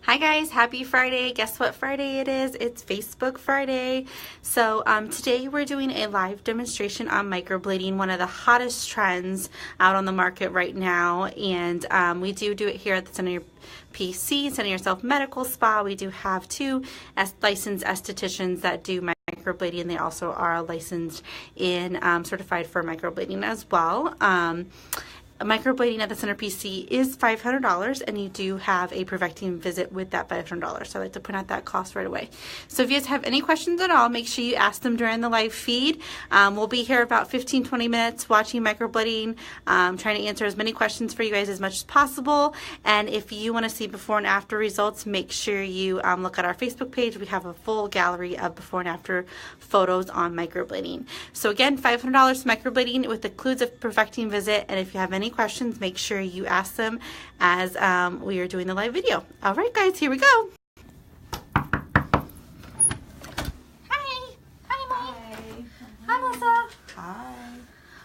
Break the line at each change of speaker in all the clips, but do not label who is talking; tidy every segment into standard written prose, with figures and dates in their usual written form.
Hi guys, happy Friday. Guess what Friday it is? It's Facebook Friday. So today we're doing a live demonstration on microblading, one of the hottest trends out on the market right now. And we do it here at the Center Your PC, Center Yourself Medical Spa. We do have two licensed estheticians that do microblading. They also are licensed in certified for microblading as well. Microblading at the Center PC is $500, and you do have a perfecting visit with that $500. So I like to point out that cost right away. So if you guys have any questions at all, make sure you ask them during the live feed. We'll be here about 15-20 minutes watching microblading, trying to answer as many questions for you guys as much as possible. And if you want to see before and after results, make sure you look at our Facebook page. We have a full gallery of before and after photos on microblading. So again, $500 microblading with includes a perfecting visit. And if you have any questions, make sure you ask them as we are doing the live video. All right, guys, here we go. Hi, Emily. Hi, Melissa.
Hi.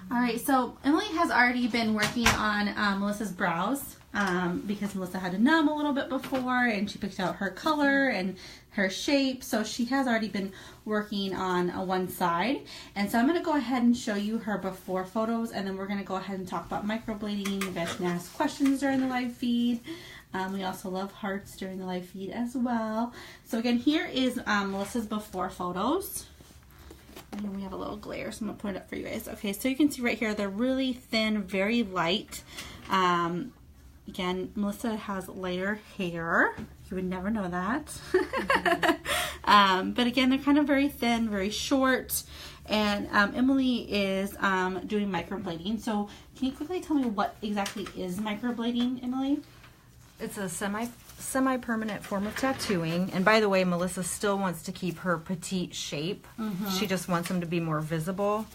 All right, so Emily has already been working on Melissa's brows because Melissa had to numb a little bit before, and she picked out her color and her shape. So she has already been working on one side. And so I'm going to go ahead and show you her before photos, and then we're going to go ahead and talk about microblading. You guys can ask questions during the live feed. We also love hearts during the live feed as well. So again, here is Melissa's before photos. And we have a little glare, so I'm going to put it up for you guys. Okay, so you can see right here, they're really thin, very light. Again, Melissa has lighter hair. You would never know that. But again, they're kind of very thin, very short. And Emily is doing microblading. So can you quickly tell me what exactly is microblading, Emily?
It's a semi-permanent form of tattooing. And by the way, Melissa still wants to keep her petite shape. She just wants them to be more visible.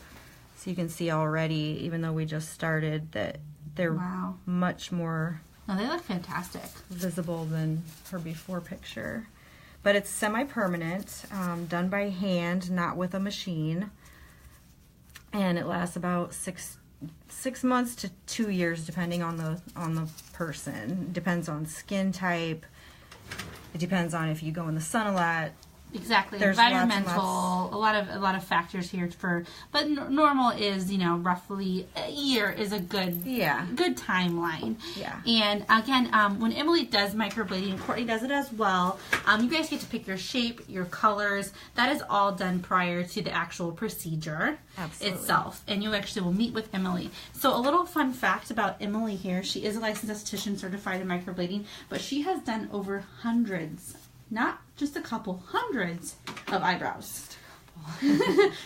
So you can see already, even though we just started, that they're much more
they look fantastic.
visible than her before picture. But it's semi-permanent, done by hand, not with a machine. And it lasts about six months to 2 years, depending on the person. It depends on skin type. It depends on if you go in the sun a lot.
Exactly.
There's
environmental,
lots.
a lot of factors here but normal is, roughly a year is a good timeline.
Yeah.
And again, when Emily does microblading, Courtney does it as well. You guys get to pick your shape, your colors. That is all done prior to the actual procedure itself. And you actually will meet with Emily. So a little fun fact about Emily here, she is a licensed esthetician certified in microblading, but she has done over hundreds, not just a couple, hundreds of eyebrows.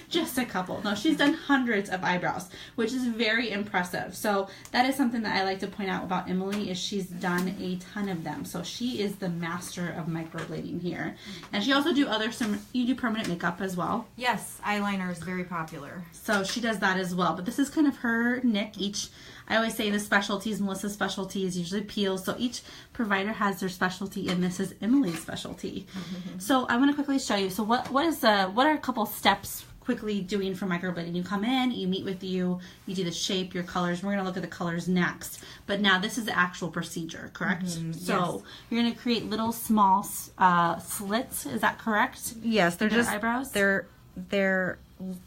Just a couple. No, she's done hundreds of eyebrows, which is very impressive. So that is something that I like to point out about Emily, is she's done a ton of them. So she is the master of microblading here. And she also you do permanent makeup as well.
Yes, eyeliner is very popular.
So she does that as well. But this is kind of her niche. I always say the specialties, Melissa's specialty is usually peels. So each provider has their specialty, and this is Emily's specialty. So I want to quickly show you. So what are a couple steps quickly doing for microblading? You come in, you meet with you do the shape, your colors. We're going to look at the colors next. But now this is the actual procedure, correct? So you're going to create little small slits. Is that correct?
Yes, they're just
eyebrows.
They're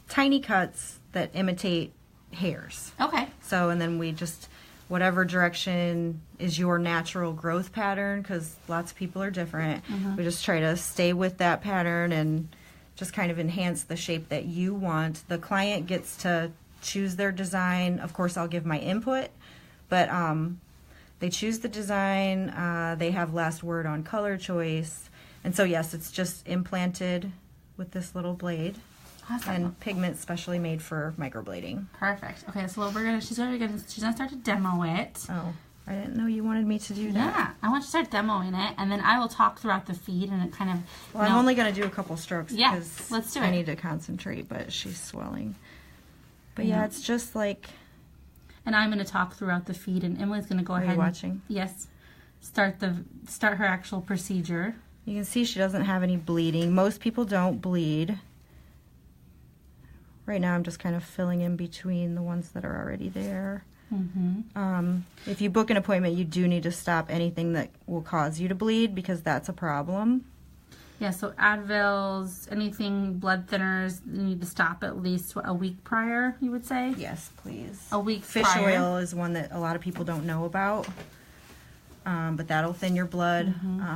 tiny cuts that imitate hairs.
Okay.
So, and then we just, whatever direction is your natural growth pattern, because lots of people are different, we just try to stay with that pattern and just kind of enhance the shape that you want. The client gets to choose their design. Of course, I'll give my input, but they choose the design. They have last word on color choice. And so, yes, it's just implanted with this little blade.
Awesome.
And pigments specially made for microblading.
Perfect. Okay, so she's gonna start to demo it.
Oh, I didn't know you wanted me to do that.
Yeah, I want you to start demoing it, and then I will talk throughout the feed, and it kind of.
Well, I'm only gonna do a couple strokes.
Yeah,
because
let's do it.
I need to concentrate, but she's swelling. But yeah, it's just like.
And I'm gonna talk throughout the feed, and Emily's gonna go ahead.
Are you watching?
Yes. Start her actual procedure.
You can see she doesn't have any bleeding. Most people don't bleed. Right now I'm just kind of filling in between the ones that are already there. If you book an appointment, you do need to stop anything that will cause you to bleed, because that's a problem.
Yeah, so Advils, anything, blood thinners, you need to stop at least a week prior, you would say?
Yes, please.
A week
Fish
prior.
oil is one that a lot of people don't know about, but that'll thin your blood,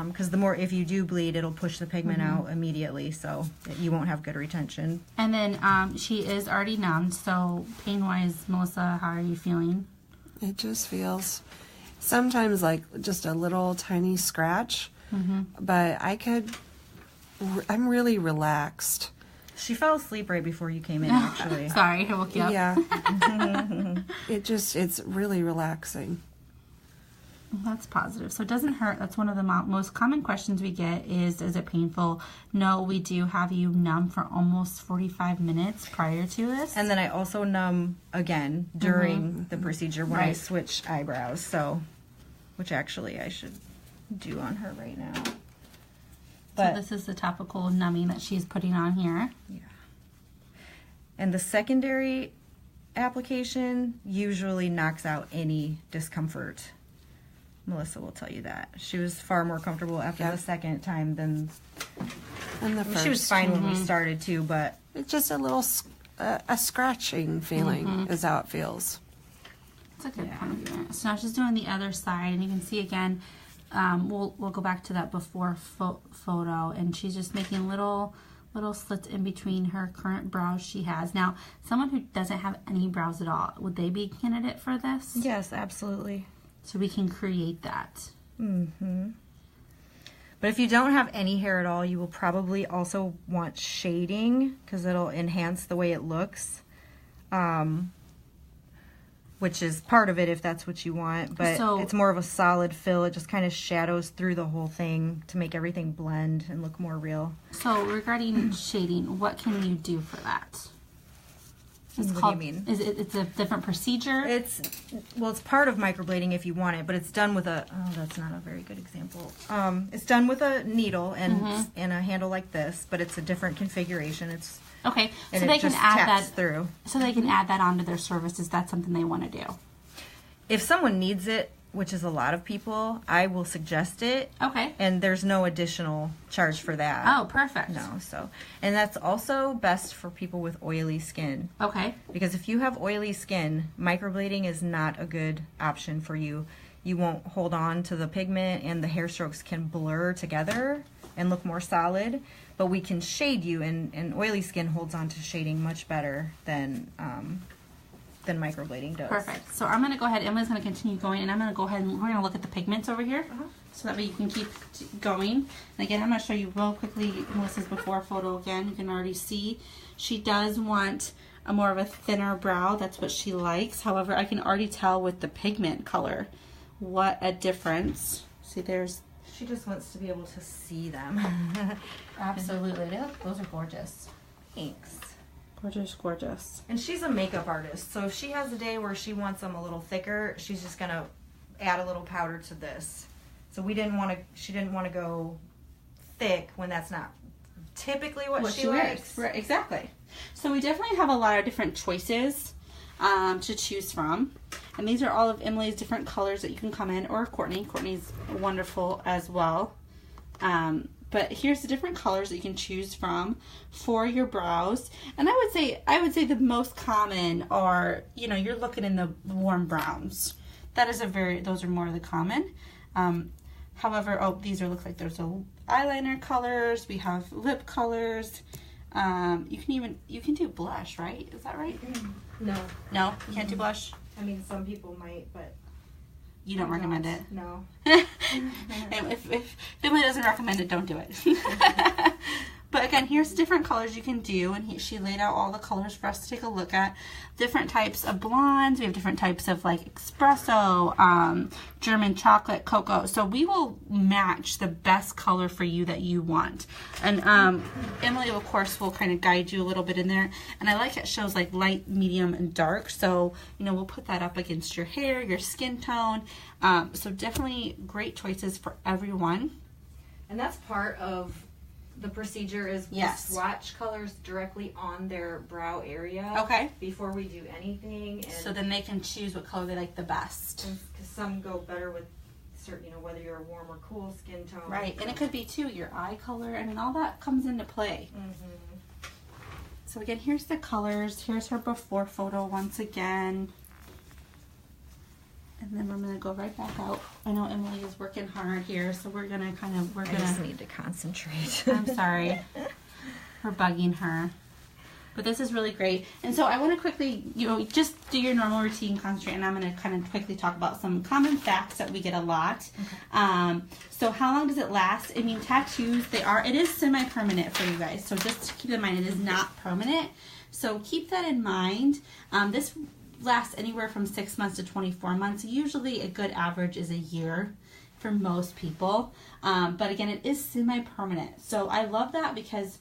because if you do bleed, it'll push the pigment out immediately, so that you won't have good retention.
And then she is already numb, so pain-wise, Melissa, how are you feeling?
It just feels sometimes like just a little tiny scratch, but I'm really relaxed.
She fell asleep right before you came in, actually.
Sorry, I woke you up.
Yeah. It's really relaxing.
That's positive. So it doesn't hurt. That's one of the most common questions we get is it painful? No, we do have you numb for almost 45 minutes prior to this.
And then I also numb again during the procedure when I switch eyebrows, which actually I should do on her right now.
So this is the topical numbing that she's putting on here.
Yeah. And the secondary application usually knocks out any discomfort. Melissa will tell you that. She was far more comfortable after the second time than
the first.
She was fine when we started too, but
it's just a little a scratching feeling is how it feels.
It's a good point of view. So now she's doing the other side, and you can see again. We'll go back to that before photo, and she's just making little slits in between her current brows she has. Now, someone who doesn't have any brows at all, would they be a candidate for this?
yes, absolutely.
So we can create that.
But if you don't have any hair at all, you will probably also want shading, because it'll enhance the way it looks, which is part of it if that's what you want. But it's more of a solid fill. It just kind of shadows through the whole thing to make everything blend and look more real.
So regarding shading, what can you do for that?
What do you mean?
It's a different procedure?
It's part of microblading if you want it, but it's done with that's not a very good example. It's done with a needle and a handle like this, but it's a different configuration. It's
okay, so they can add that through. So they can add that onto their services. That's something they want to do.
If someone needs it, which is a lot of people, I will suggest it.
Okay.
And there's no additional charge for that.
Oh, perfect.
No, and that's also best for people with oily skin.
Okay.
Because if you have oily skin, microblading is not a good option for you. You won't hold on to the pigment, and the hair strokes can blur together and look more solid. But we can shade you, and oily skin holds on to shading much better than microblading does.
Perfect. So I'm going to go ahead, Emily's going to continue going, and I'm going to go ahead and we're going to look at the pigments over here, so that way you can keep going. And again, I'm going to show you real quickly Melissa's before photo again. You can already see she does want a more of a thinner brow. That's what she likes. However, I can already tell with the pigment color what a difference. See,
she just wants to be able to see them.
Absolutely. Those are gorgeous.
Thanks.
Gorgeous, gorgeous.
And she's a makeup artist, so if she has a day where she wants them a little thicker, she's just gonna add a little powder to this. So she didn't want to go thick when that's not typically what she likes.
Right, exactly. So we definitely have a lot of different choices to choose from. And these are all of Emily's different colors that you can come in, or Courtney. Courtney's wonderful as well. But here's the different colors that you can choose from for your brows. And I would say the most common are, you're looking in the warm browns. Those are more of the common. However, these look like there's eyeliner colors. We have lip colors. You can do blush, right? Is that right?
No.
No, you can't do blush.
I mean, some people might, but
you don't recommend it.
No.
And if Emily doesn't recommend it, don't do it. But again, here's the different colors you can do, and she laid out all the colors for us to take a look at. Different types of blondes. We have different types of like espresso, German chocolate, cocoa. So we will match the best color for you that you want. And Emily, of course, will kind of guide you a little bit in there. And I like it shows like light, medium, and dark. So, we'll put that up against your hair, your skin tone. So definitely great choices for everyone.
And that's part of the procedure is we
Yes.
swatch colors directly on their brow area.
Okay.
Before we do anything. And
So then they can choose what color they like the best.
because some go better with certain, whether you're a warm or cool skin tone.
Right, and it could be too your eye color. I mean, all that comes into play.
Mm-hmm.
So again, here's the colors. Here's her before photo once again. And then we're gonna go right back out. I know Emily is working hard here, so we're gonna
I just need to concentrate.
I'm sorry. We're bugging her. But this is really great. And so I want to quickly, just do your normal routine, concentrate, and I'm going to kind of quickly talk about some common facts that we get a lot. Okay. So how long does it last? I mean, tattoos, it is semi-permanent for you guys. So just keep in mind, it is not permanent. So keep that in mind. This lasts anywhere from 6 months to 24 months. Usually a good average is a year for most people. But again, it is semi-permanent. So I love that because,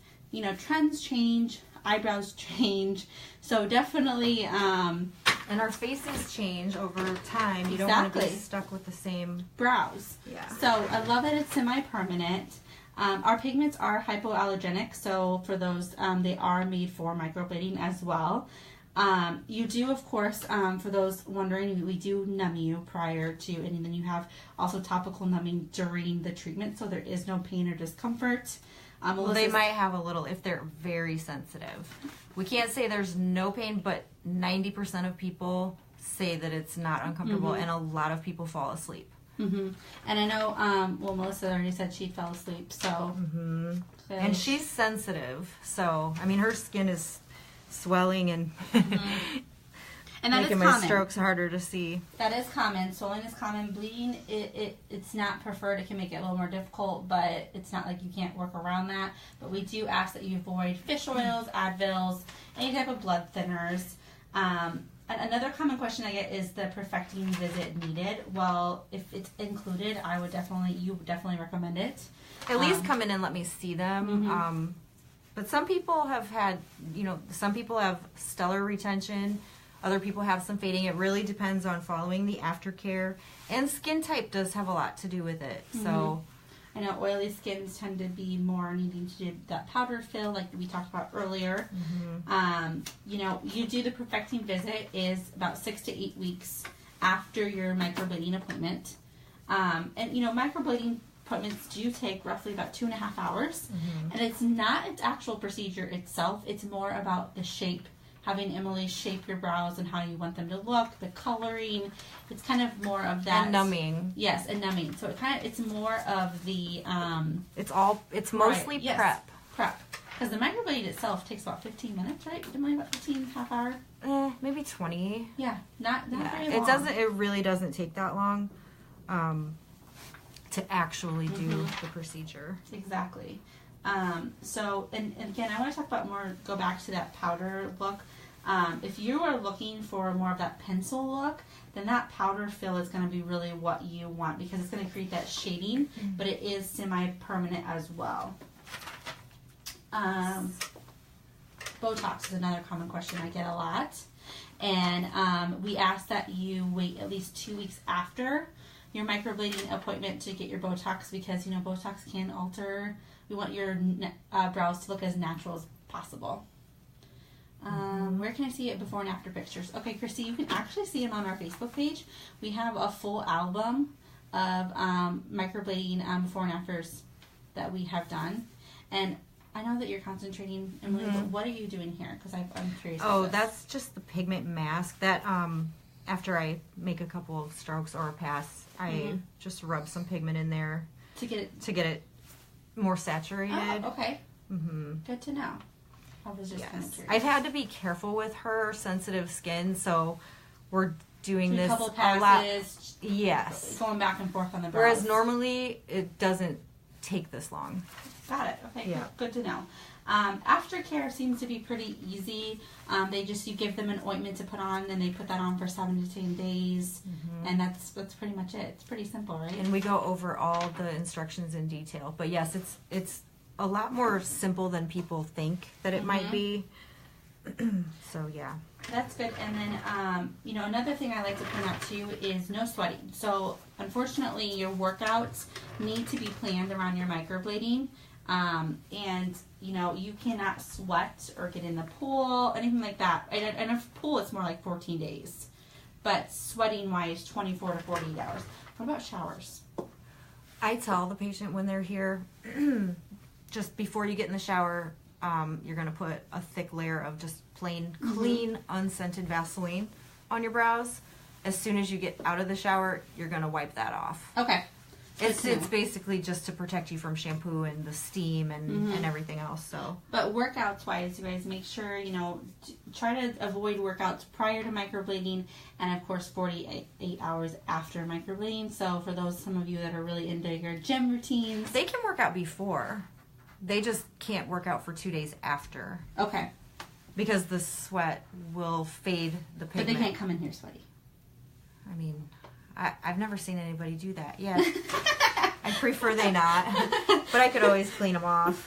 trends change, eyebrows change. So definitely,
and our faces change over time. You don't want to be stuck with the same
brows.
Yeah.
So I love that it's semi-permanent. Our pigments are hypoallergenic. So for those, they are made for microblading as well. You do, of course, for those wondering, we do numb you prior to, and then you have also topical numbing during the treatment, so there is no pain or discomfort.
Well, they might have a little if they're very sensitive. We can't say there's no pain, but 90% of people say that it's not uncomfortable, and a lot of people fall asleep.
Mm-hmm. And I know, Melissa already said she fell asleep, so.
And she's sensitive, so, I mean, her skin is swelling and
and that
making
is
my
common.
strokes harder to see.
That is common. Swelling is common. Bleeding, it's not preferred. It can make it a little more difficult, but it's not like you can't work around that. But we do ask that you avoid fish oils, Advils, any type of blood thinners. Another common question I get is the perfecting visit needed. Well, if it's included, you would definitely recommend it.
At least come in and let me see them. But some people have had, some people have stellar retention. Other people have some fading. It really depends on following the aftercare. And skin type does have a lot to do with it. So
I know oily skins tend to be more needing to do that powder fill like we talked about earlier. You do the perfecting visit is about 6 to 8 weeks after your microblading appointment. Microblading appointments do take roughly about 2.5 hours. And it's not its actual procedure itself. It's more about the shape, having Emily shape your brows and how you want them to look, the coloring. It's kind of more of that.
And numbing.
Yes, and numbing. So it's more of the
it's mostly
right, yes,
prep.
Prep. Because the microblading itself takes about 15 minutes, right? Emily, about 15, half hour?
Maybe 20.
Yeah, not very long.
It really doesn't take that long to actually do the procedure.
Exactly. So again, I want to talk about go back to that powder look. If you are looking for more of that pencil look, then that powder fill is going to be really what you want because it's going to create that shading, but it is semi-permanent as well. Botox is another common question I get a lot. And we ask that you wait at least 2 weeks after your microblading appointment to get your Botox because, Botox can alter. We want your brows to look as natural as possible. Where can I see it before and after pictures? Okay, Christy, you can actually see them on our Facebook page. We have a full album of microblading before and afters that we have done. And I know that you're concentrating, Emily, but what are you doing here? Because I'm curious.
Oh, that's just the pigment mask that after I make a couple of strokes or a pass, I just rub some pigment in there
to get it
more saturated.
Oh, okay. Good to know. I was just kind of curious.
I've had to be careful with her sensitive skin, so we're doing this
a couple
a
passes,
lot. Yes.
Going back and forth on the brows.
Whereas normally it doesn't take this long.
Got it. Okay.
Yeah.
Good to know. Aftercare seems to be pretty easy. You give them an ointment to put on, and they put that on for 7 to 10 days, and that's pretty much it. It's pretty simple, right?
And we go over all the instructions in detail. But yes, it's a lot more simple than people think that it might be. So yeah.
That's good. And then, another thing I like to point out too is no sweating. So unfortunately, your workouts need to be planned around your microblading. And, you know, you cannot sweat or get in the pool, anything like that. And a pool, it's more like 14 days. But sweating-wise, 24 to 48 hours. What about showers?
I tell the patient when they're here, just before you get in the shower, you're going to put a thick layer of just plain, clean, unscented Vaseline on your brows. As soon as you get out of the shower, you're going to wipe that off.
Okay.
It's basically just to protect you from shampoo and the steam and everything else. So,
but workouts wise, you guys make sure, you know, try to avoid workouts prior to microblading, and of course 48 hours after microblading. So for some of you that are really into your gym routines,
they can work out before. They just can't work out for 2 days after.
Okay.
Because the sweat will fade the pigment.
But they can't come in here sweaty.
I mean, I've never seen anybody do that yet. I prefer they not, but I could always clean them off.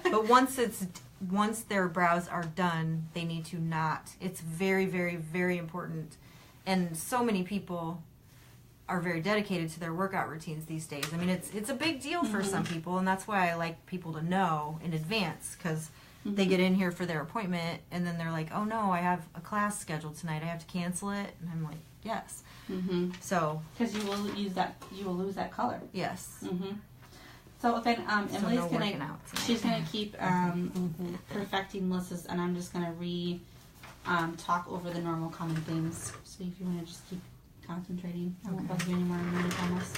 But once their brows are done, they need to not. It's very, very, very important. And so many people are very dedicated to their workout routines these days. I mean, it's a big deal for some people, and that's why I like people to know in advance, because they get in here for their appointment, and then they're like, oh no, I have a class scheduled tonight, I have to cancel it. And I'm like, yes. So
because you will lose that color.
Yes.
So then Emily's
no
she's gonna keep perfecting Melissa's, and I'm just gonna talk over the normal common things. So if you want to just keep concentrating, I won't bug you anymore. I promise.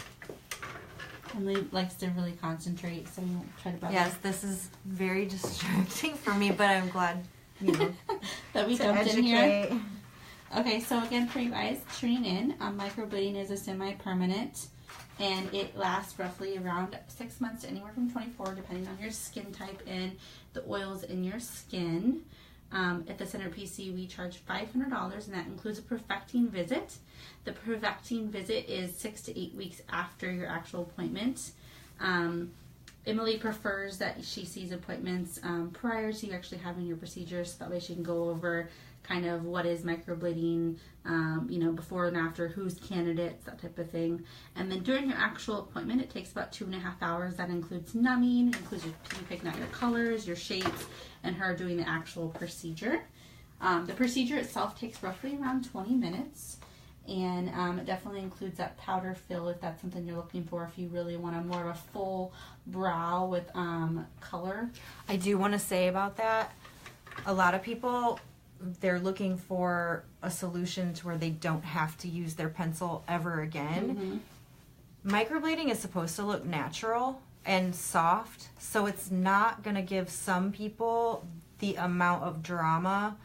Emily likes to really concentrate, so we won't try to bug her.
Yes, this is very distracting for me, but I'm glad
that we jumped in here. Okay, so again, for you guys tuning in, microblading is a semi-permanent, and it lasts roughly around 6 months to anywhere from 24, depending on your skin type and the oils in your skin. At the Center PC, we charge $500, and that includes a perfecting visit. The perfecting visit is 6 to 8 weeks after your actual appointment. Emily prefers that she sees appointments prior to you actually having your procedure, so that way she can go over kind of what is microblading, you know, before and after, who's candidates, that type of thing. And then during your actual appointment, it takes about 2.5 hours. That includes numbing, includes you picking out your colors, your shapes, and her doing the actual procedure. The procedure itself takes roughly around 20 minutes. And it definitely includes that powder fill if that's something you're looking for, if you really want a more of a full brow with color.
I do want to say about that, a lot of people, they're looking for a solution to where they don't have to use their pencil ever again. Microblading is supposed to look natural and soft, so it's not going to give some people the amount of drama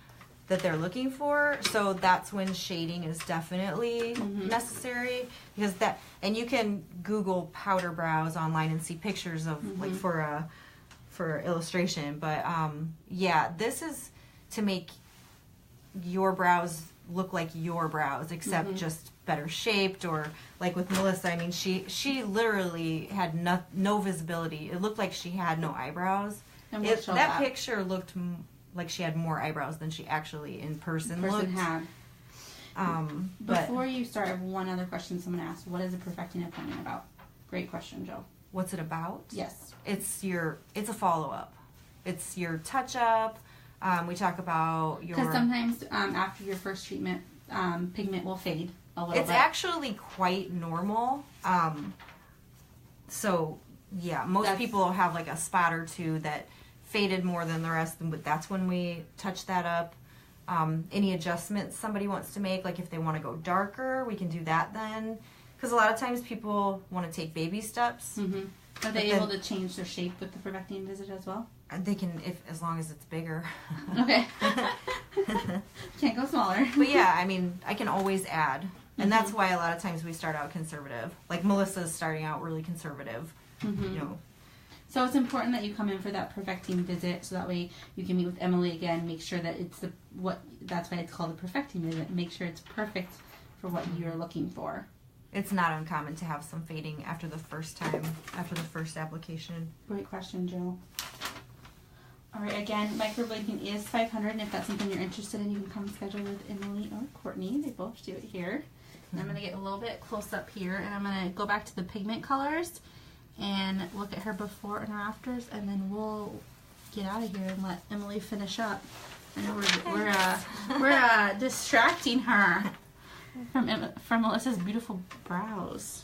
that they're looking for. So that's when shading is definitely necessary, because and you can Google powder brows online and see pictures of like for illustration, but yeah, this is to make your brows look like your brows, except just better shaped. Or like with Melissa, I mean, she literally had no visibility. It looked like she had no eyebrows.
And
that picture looked like she had more eyebrows than she actually in person looked.
Had. Before you start, I have one other question someone asked. What is a perfecting appointment about? Great question, Joe.
What's it about?
Yes.
It's a follow-up. It's your touch-up. We talk about your...
Because sometimes after your first treatment, pigment will fade a little bit.
It's actually quite normal. So, yeah, most people have like a spot or two that faded more than the rest, but that's when we touch that up. Any adjustments somebody wants to make, like if they want to go darker, we can do that then. Because a lot of times people want to take baby steps.
Are they able to change their shape with the perfecting visit as well?
They can, as long as it's bigger.
Okay. Can't go smaller.
But yeah, I mean, I can always add. And that's why a lot of times we start out conservative. Like Melissa's starting out really conservative. You know.
So it's important that you come in for that perfecting visit, so that way you can meet with Emily again, make sure that it's that's why it's called a perfecting visit. Make sure it's perfect for what you're looking for.
It's not uncommon to have some fading after the first application.
Great question, Jill. All right, again, microblading is $500, and if that's something you're interested in, you can come schedule with Emily or Courtney. They both do it here. And I'm going to get a little bit close up here, and I'm going to go back to the pigment colors. and look at her before and afters, and then we'll get out of here and let Emily finish up. I know we're distracting her from Melissa's beautiful brows.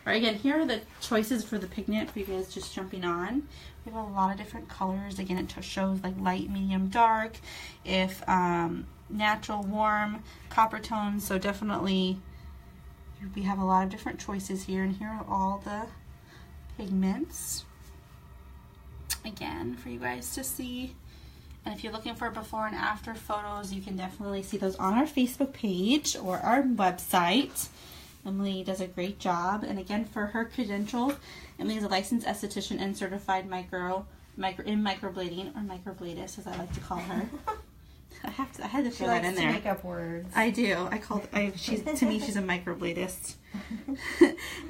All right, again, here are the choices for the pigment for you guys just jumping on. We have a lot of different colors. Again, it shows like light, medium, dark. If natural, warm, copper tones. So definitely, we have a lot of different choices here, and here are all the pigments. Again, for you guys to see. And if you're looking for before and after photos, you can definitely see those on our Facebook page or our website. Emily does a great job. And again, for her credentials, Emily is a licensed esthetician and certified microblading, or microbladist, as I like to call her. I had to throw that in there.
Make up words.
I do. To me, she's a microbladist.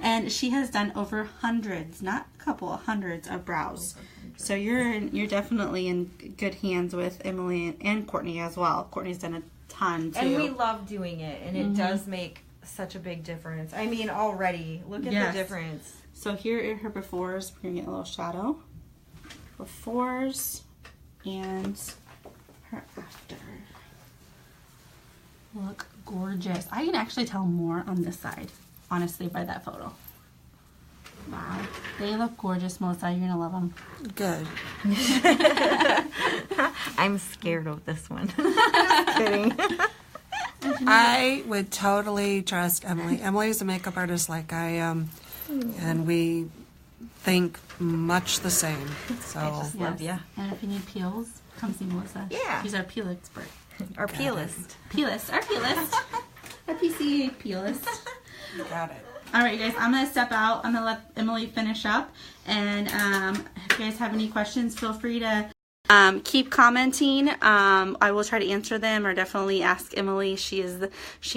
And she has done over hundreds, not a couple, hundreds of brows. So you're definitely in good hands with Emily and Courtney as well. Courtney's done a ton too.
And we love doing it, and it does make such a big difference. I mean, already look at the difference. So here are her befores. We're gonna get a little shadow. Befores and her after. Look gorgeous. I can actually tell more on this side, honestly, by that photo. Wow, they look gorgeous, Melissa. You're gonna love them.
Good.
I'm scared of this one. Just kidding.
I would totally trust Emily. Emily's a makeup artist like I am, and we think much the same. So
I just love ya.
And if you need peels, come see Melissa.
Yeah.
She's our peel expert.
Our peelist.
Our peelist. Our PCA peelist.
you got it.
All right, you guys, I'm going to step out. I'm going to let Emily finish up. And if you guys have any questions, feel free to keep commenting. I will try to answer them, or definitely ask Emily. She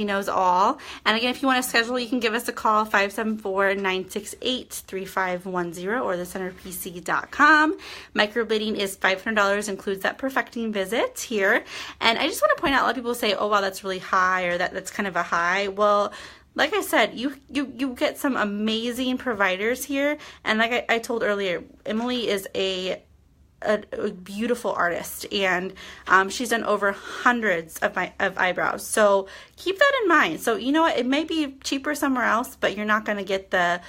knows all. And again, if you want to schedule, you can give us a call, 574-968-3510, or thecenterpc.com. Microblading is $500, includes that perfecting visit here. And I just want to point out, a lot of people say, oh, wow, that's really high, or that's kind of a high. Well, like I said, you get some amazing providers here. And like I told earlier, Emily is a beautiful artist, and she's done over hundreds of eyebrows. So keep that in mind. So you know what, it may be cheaper somewhere else, but you're not going to get the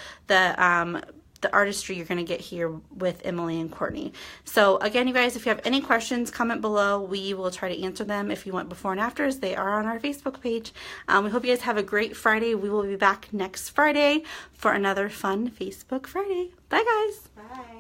artistry you're going to get here with Emily and Courtney. So again, you guys, if you have any questions, comment below. We will try to answer them. If you want before and afters, they are on our Facebook page. We hope you guys have a great Friday. We will be back next Friday for another fun Facebook Friday. Bye, guys.
Bye.